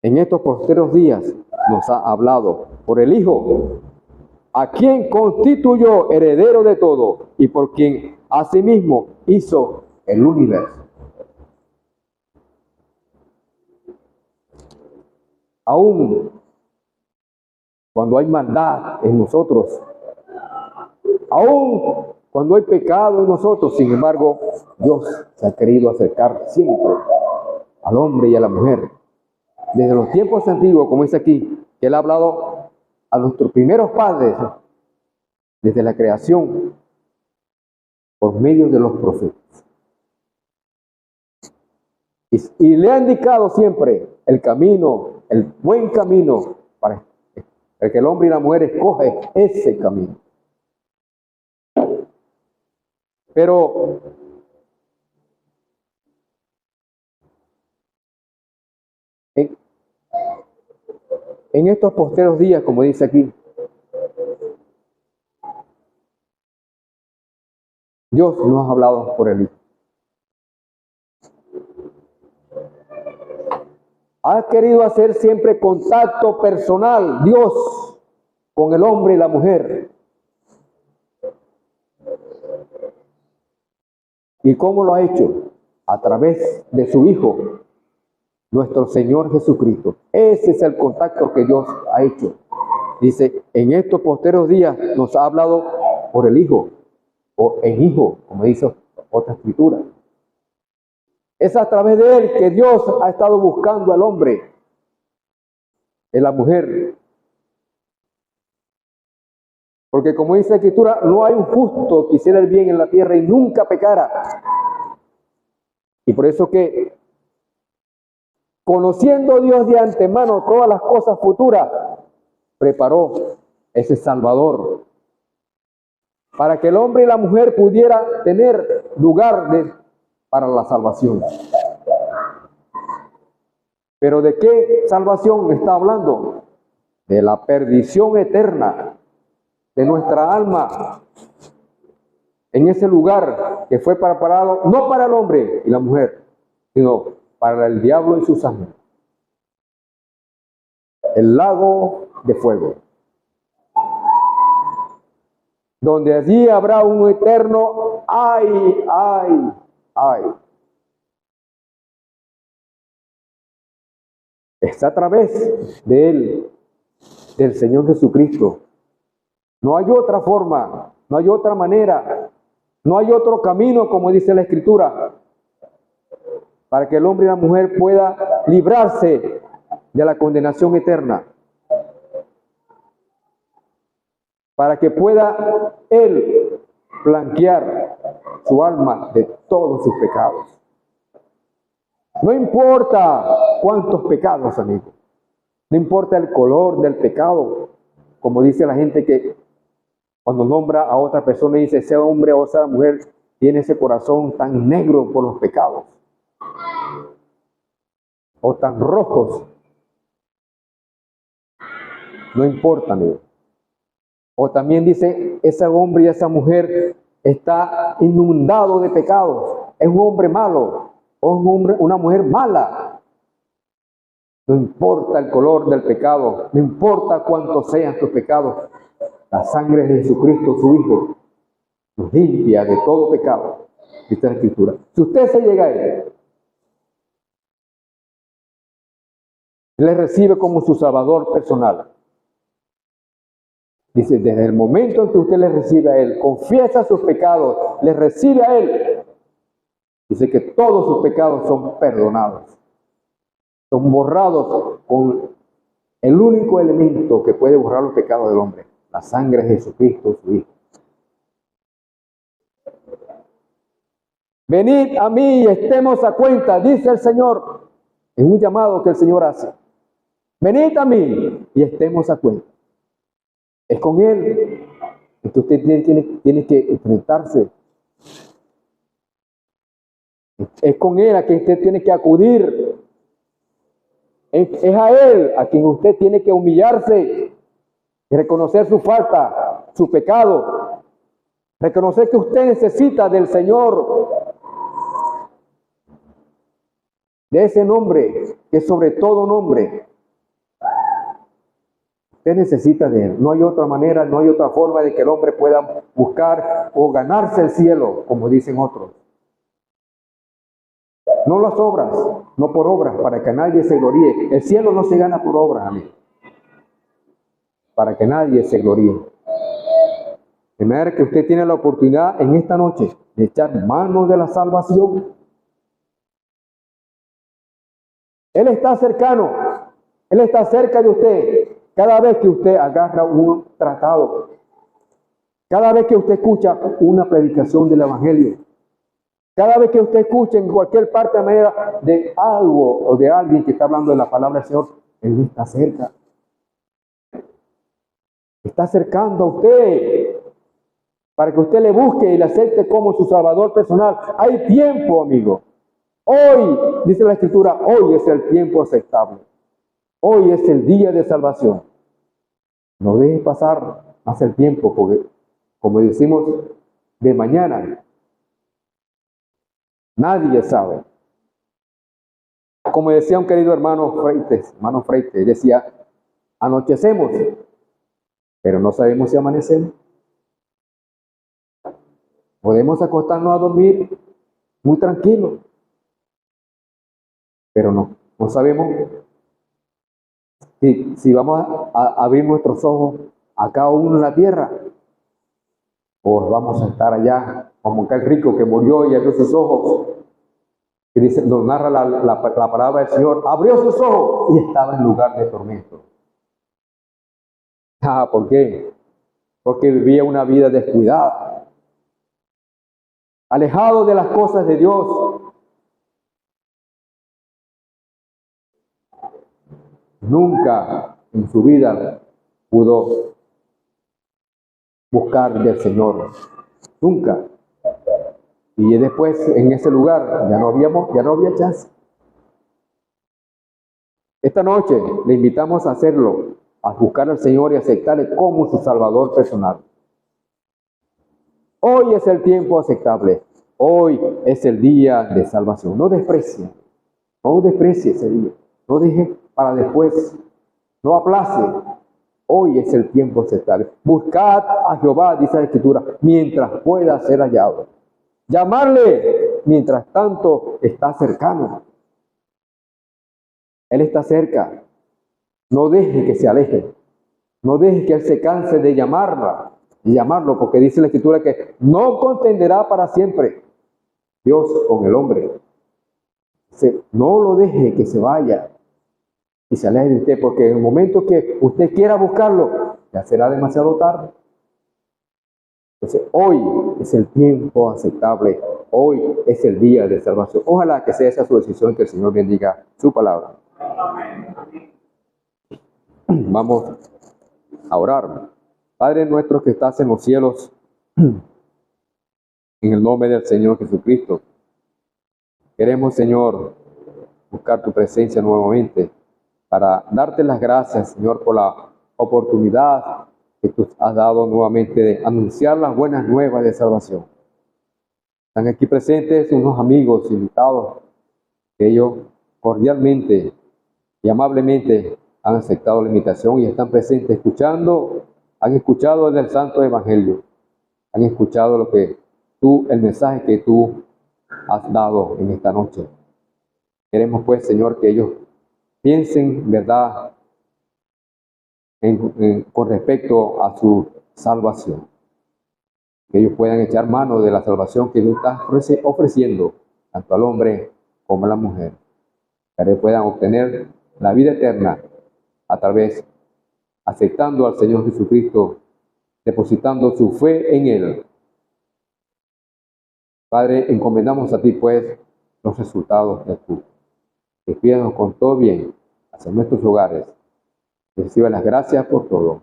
C: en estos postreros días nos ha hablado por el Hijo, a quien constituyó heredero de todo y por quien asimismo hizo el universo. Aún cuando hay maldad en nosotros, aún cuando hay pecado en nosotros, sin embargo, Dios se ha querido acercar siempre al hombre y a la mujer. Desde los tiempos antiguos, como dice aquí, que Él ha hablado a nuestros primeros padres, desde la creación, por medio de los profetas. Y le ha indicado siempre el camino, el buen camino para que el hombre y la mujer escoge ese camino. Pero en estos posteros días, como dice aquí, Dios nos ha hablado por el Hijo. Ha querido hacer siempre contacto personal, Dios, con el hombre y la mujer. ¿Y cómo lo ha hecho? A través de su Hijo, nuestro Señor Jesucristo. Ese es el contacto que Dios ha hecho. Dice, en estos posteros días nos ha hablado por el Hijo, o en Hijo, como dice otra escritura. Es a través de Él que Dios ha estado buscando al hombre, en la mujer. Porque como dice la escritura, no hay un justo que hiciera el bien en la tierra y nunca pecara. Y por eso que, conociendo Dios de antemano todas las cosas futuras, preparó ese Salvador para que el hombre y la mujer pudieran tener lugar para la salvación. ¿Pero de qué salvación está hablando? De la perdición eterna de nuestra alma en ese lugar que fue preparado no para el hombre y la mujer, sino para el diablo y sus ángeles. El lago de fuego, donde allí habrá un eterno ay, ay, ay. Es a través de Él, del Señor Jesucristo. No hay otra forma, no hay otra manera, no hay otro camino, como dice la Escritura, para que el hombre y la mujer pueda librarse de la condenación eterna. Para que pueda Él blanquear su alma de todos sus pecados. No importa cuántos pecados, amigo. No importa el color del pecado. Como dice la gente que cuando nombra a otra persona y dice, ese hombre o esa mujer tiene ese corazón tan negro por los pecados. O tan rojos. No importa, amigo. O también dice, ese hombre y esa mujer está inundado de pecados. Es un hombre malo. O una mujer mala. No importa el color del pecado. No importa cuántos sean tus pecados. La sangre de Jesucristo, su Hijo, nos limpia de todo pecado. Dice la Escritura. Si usted se llega a Él, le recibe como su Salvador personal. Dice, desde el momento en que usted le recibe a Él, confiesa sus pecados, le recibe a Él, dice que todos sus pecados son perdonados. Son borrados con el único elemento que puede borrar los pecados del hombre, la sangre de Jesucristo, su Hijo. Venid a mí y estemos a cuenta, dice el Señor. Es un llamado que el Señor hace. Venid a mí y estemos a cuenta. Es con Él. Entonces usted tiene que enfrentarse. Es con Él a quien usted tiene que acudir. Es a Él a quien usted tiene que humillarse y reconocer su falta, su pecado. Reconocer que usted necesita del Señor, de ese nombre que es sobre todo nombre. Usted necesita de Él. No hay otra manera, no hay otra forma de que el hombre pueda buscar o ganarse el cielo, como dicen otros. No las obras, no por obras, para que nadie se gloríe. El cielo no se gana por obras, amigo. Para que nadie se gloríe. De manera que usted tiene la oportunidad en esta noche de echar mano de la salvación. Él está cercano. Él está cerca de usted. Cada vez que usted agarra un tratado, cada vez que usted escucha una predicación del Evangelio, Cada vez que usted escuche en cualquier parte de algo o de alguien que está hablando de la palabra del Señor, Él está cerca. Está acercando a usted para que usted le busque y le acepte como su Salvador personal. Hay tiempo, amigo. Hoy, dice la Escritura, hoy es el tiempo aceptable. Hoy es el día de salvación. No deje pasar más el tiempo, porque, como decimos, de mañana nadie sabe. Como decía un querido hermano Freites, decía, anochecemos, pero no sabemos si amanecemos. Podemos acostarnos a dormir muy tranquilos, pero no sabemos si vamos a abrir nuestros ojos acá uno en la tierra, o vamos a estar allá como aquel rico que murió y abrió sus ojos. Y dice, nos narra la palabra del Señor, abrió sus ojos y estaba en lugar de tormento. ¿Por qué? Porque vivía una vida descuidada, alejado de las cosas de Dios. Nunca en su vida pudo buscar del Señor. Nunca. Y después en ese lugar ya no había chance. Esta noche le invitamos a hacerlo, a buscar al Señor y aceptarle como su Salvador personal. Hoy es el tiempo aceptable. Hoy es el día de salvación. No desprecie ese día. No deje para después. No aplace. Hoy es el tiempo aceptable. Buscad a Jehová, dice la Escritura, mientras pueda ser hallado. Llamarle mientras tanto está cercano. Él está cerca. No deje que se aleje. No deje que Él se canse de llamarlo, porque dice la Escritura que no contenderá para siempre Dios con el hombre. No lo deje que se vaya y se aleje de usted, porque en el momento que usted quiera buscarlo, ya será demasiado tarde. Entonces, hoy es el tiempo aceptable. Hoy es el día de salvación. Ojalá que sea esa su decisión, que el Señor bendiga su palabra. Vamos a orar. Padre nuestro que estás en los cielos, en el nombre del Señor Jesucristo, queremos, Señor, buscar tu presencia nuevamente para darte las gracias, Señor, por la oportunidad que tú has dado nuevamente de anunciar las buenas nuevas de salvación. Están aquí presentes unos amigos invitados que ellos cordialmente y amablemente han aceptado la invitación y están presentes han escuchado del Santo Evangelio, han escuchado el mensaje que tú has dado en esta noche. Queremos pues, Señor, que ellos piensen, ¿verdad?, con respecto a su salvación. Que ellos puedan echar mano de la salvación que tú estás ofreciendo, tanto al hombre como a la mujer. Para que puedan obtener la vida eterna a través, aceptando al Señor Jesucristo, depositando su fe en Él. Padre, encomendamos a ti pues los resultados de tu. Despídanos con todo bien hacia nuestros hogares. Reciba las gracias por todo.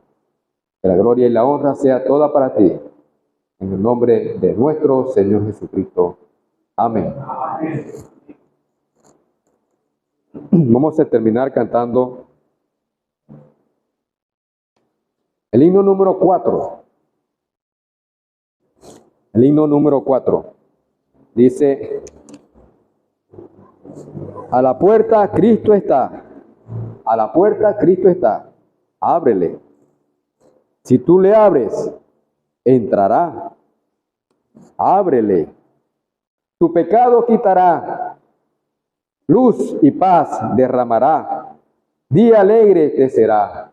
C: Que la gloria y la honra sea toda para ti. En el nombre de nuestro Señor Jesucristo. Amén. Vamos a terminar cantando el himno número 4. El himno número 4. Dice: a la puerta Cristo está. A la puerta Cristo está. Ábrele. Si tú le abres, entrará. Ábrele. Tu pecado quitará. Luz y paz derramará. Día alegre te será.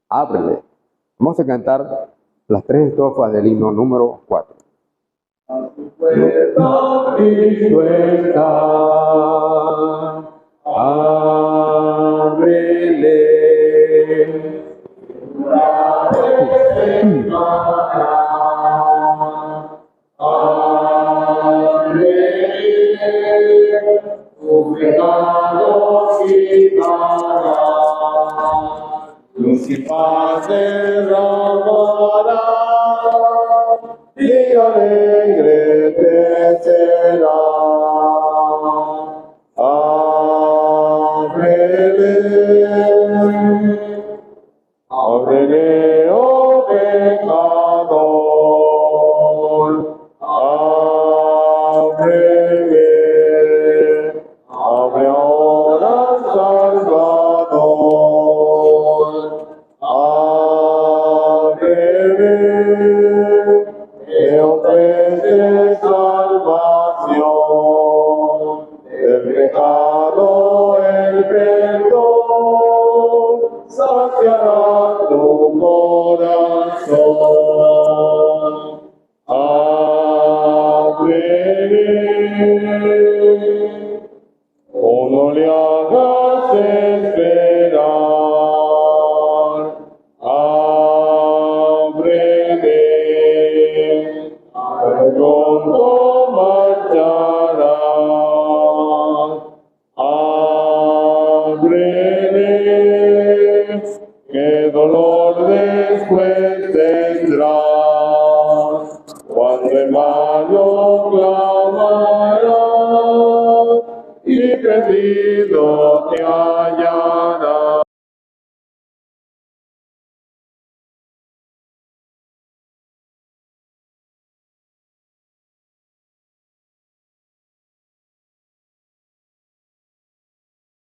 C: Ábrele. Vamos a cantar las 3 estrofas del himno número 4.
E: A tu puerta Cristo está. Ábrele. Una vez entrará. Ábrele. habitará, luz y paz derramará, y alegre te será. Ábrele, oh pecador, ábrele, abre ahora, Salvador, ábrele, que ofrece salvación, el pecado, el perdón, saciará tu corazón. Ábrele, oh no le hagas esperar. Ábrele, pronto marchará. Ábrele, qué dolor después tendrás, cuando el malo clama.